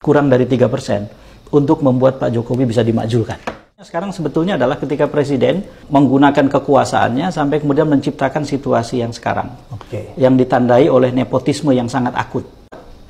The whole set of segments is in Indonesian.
kurang dari 3% untuk membuat Pak Jokowi bisa dimakzulkan. Sekarang sebetulnya adalah ketika Presiden menggunakan kekuasaannya sampai kemudian menciptakan situasi yang sekarang. Yang ditandai oleh nepotisme yang sangat akut.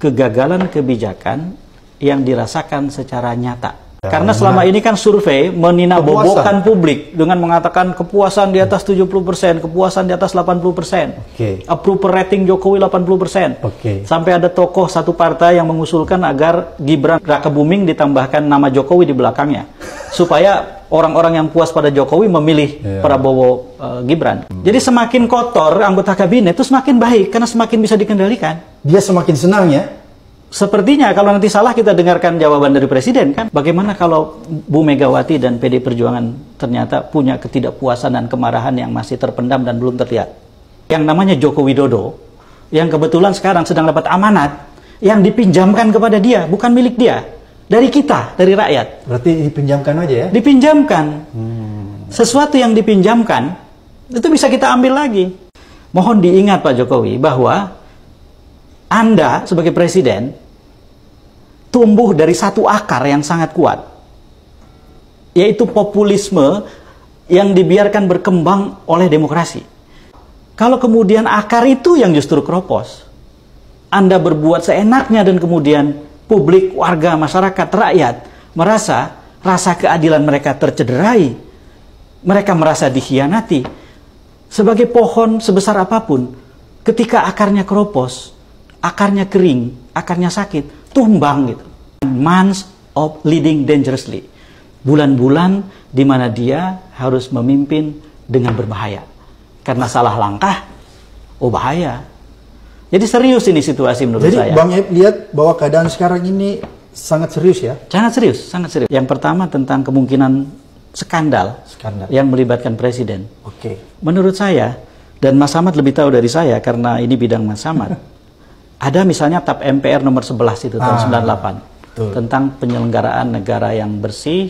Kegagalan kebijakan yang dirasakan secara nyata. Karena selama ini kan survei meninabobokan publik dengan mengatakan kepuasan di atas 70%, kepuasan di atas 80%. Approval rating Jokowi 80%. Sampai ada tokoh satu partai yang mengusulkan agar Gibran Rakebuming ditambahkan nama Jokowi di belakangnya. Supaya orang-orang yang puas pada Jokowi memilih Prabowo Gibran. Jadi semakin kotor anggota kabinet itu semakin baik karena semakin bisa dikendalikan. Dia semakin senang ya. Sepertinya kalau nanti salah kita dengarkan jawaban dari Presiden kan. Bagaimana kalau Bu Megawati dan PD Perjuangan ternyata punya ketidakpuasan dan kemarahan yang masih terpendam dan belum terlihat. Yang namanya Joko Widodo, yang kebetulan sekarang sedang dapat amanat, yang dipinjamkan kepada dia, bukan milik dia. Dari kita, dari rakyat. Berarti dipinjamkan aja ya? Dipinjamkan. Sesuatu yang dipinjamkan, itu bisa kita ambil lagi. Mohon diingat Pak Jokowi bahwa Anda sebagai Presiden tumbuh dari satu akar yang sangat kuat, yaitu populisme yang dibiarkan berkembang oleh demokrasi. Kalau kemudian akar itu yang justru keropos, Anda berbuat seenaknya dan kemudian publik, warga, masyarakat, rakyat merasa rasa keadilan mereka tercederai, mereka merasa dikhianati. Sebagai pohon sebesar apapun, ketika akarnya keropos, akarnya kering, akarnya sakit, tumbang gitu. Months of leading dangerously. Bulan-bulan di mana dia harus memimpin dengan berbahaya. Karena salah langkah, oh bahaya. Jadi serius ini situasi menurut saya. Jadi Bang Ep lihat bahwa keadaan sekarang ini sangat serius ya? Sangat serius, sangat serius. Yang pertama tentang kemungkinan skandal yang melibatkan Presiden. Menurut saya, dan Mas Samad lebih tahu dari saya karena ini bidang Mas Samad. Ada misalnya TAP MPR nomor 11 itu tahun 98 tentang penyelenggaraan negara yang bersih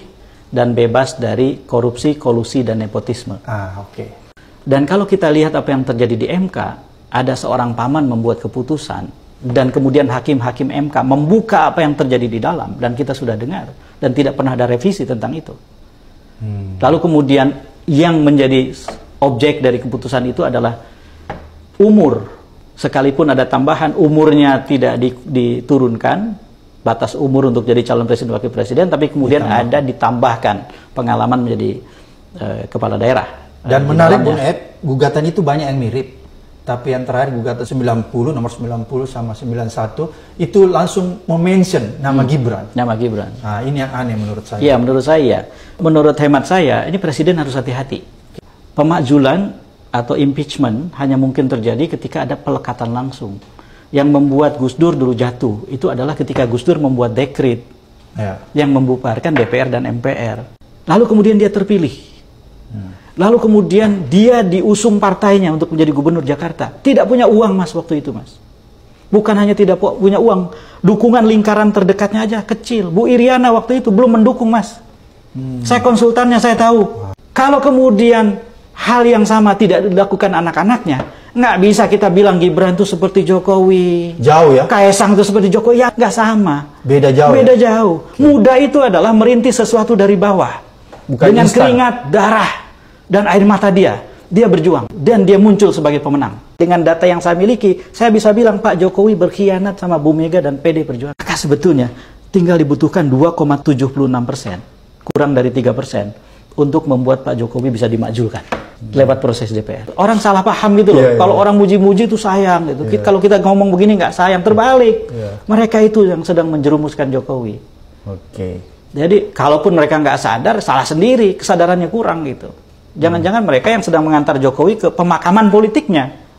dan bebas dari korupsi, kolusi, dan nepotisme. Dan kalau kita lihat apa yang terjadi di MK, ada seorang paman membuat keputusan dan kemudian hakim-hakim MK membuka apa yang terjadi di dalam dan kita sudah dengar dan tidak pernah ada revisi tentang itu. Lalu kemudian yang menjadi objek dari keputusan itu adalah umur. Sekalipun ada tambahan umurnya tidak diturunkan, batas umur untuk jadi calon presiden wakil presiden, tapi kemudian ada ditambahkan pengalaman menjadi kepala daerah. Dan menarik Bung Ed, gugatan itu banyak yang mirip. Tapi yang terakhir gugatan 90, nomor 90 sama 91, itu langsung mention nama Gibran. Nama Gibran. Nah ini yang aneh menurut saya. Iya menurut saya. Menurut hemat saya, ini presiden harus hati-hati. Pemakzulan atau impeachment hanya mungkin terjadi ketika ada pelekatan langsung. Yang membuat Gus Dur dulu jatuh, itu adalah ketika Gus Dur membuat dekret yang membubarkan DPR dan MPR. Lalu kemudian dia terpilih. Lalu kemudian dia diusung partainya untuk menjadi gubernur Jakarta. Tidak punya uang Mas waktu itu Mas. Bukan hanya tidak punya uang, dukungan lingkaran terdekatnya aja kecil. Bu Iriana waktu itu belum mendukung Mas. Saya konsultannya, saya tahu. Kalau kemudian hal yang sama tidak dilakukan anak-anaknya, nggak bisa kita bilang Gibran itu seperti Jokowi. Jauh ya? Kaisang itu seperti Jokowi, ya nggak sama. Beda jauh. Beda jauh. Muda itu adalah merintis sesuatu dari bawah. Bukan dengan instan. Keringat, darah, dan air mata dia. Dia berjuang. Dan dia muncul sebagai pemenang. Dengan data yang saya miliki, saya bisa bilang Pak Jokowi berkhianat sama Bu Mega dan PD Perjuangan. Maka sebetulnya tinggal dibutuhkan 2,76%. Kurang dari 3%. Untuk membuat Pak Jokowi bisa dimakzulkan lewat proses DPR. Orang salah paham gitu loh. Kalau orang muji-muji itu sayang gitu. Kalau kita ngomong begini nggak sayang, terbalik. Mereka itu yang sedang menjerumuskan Jokowi. Jadi kalaupun mereka nggak sadar, salah sendiri, kesadarannya kurang gitu. Jangan-jangan mereka yang sedang mengantar Jokowi ke pemakaman politiknya.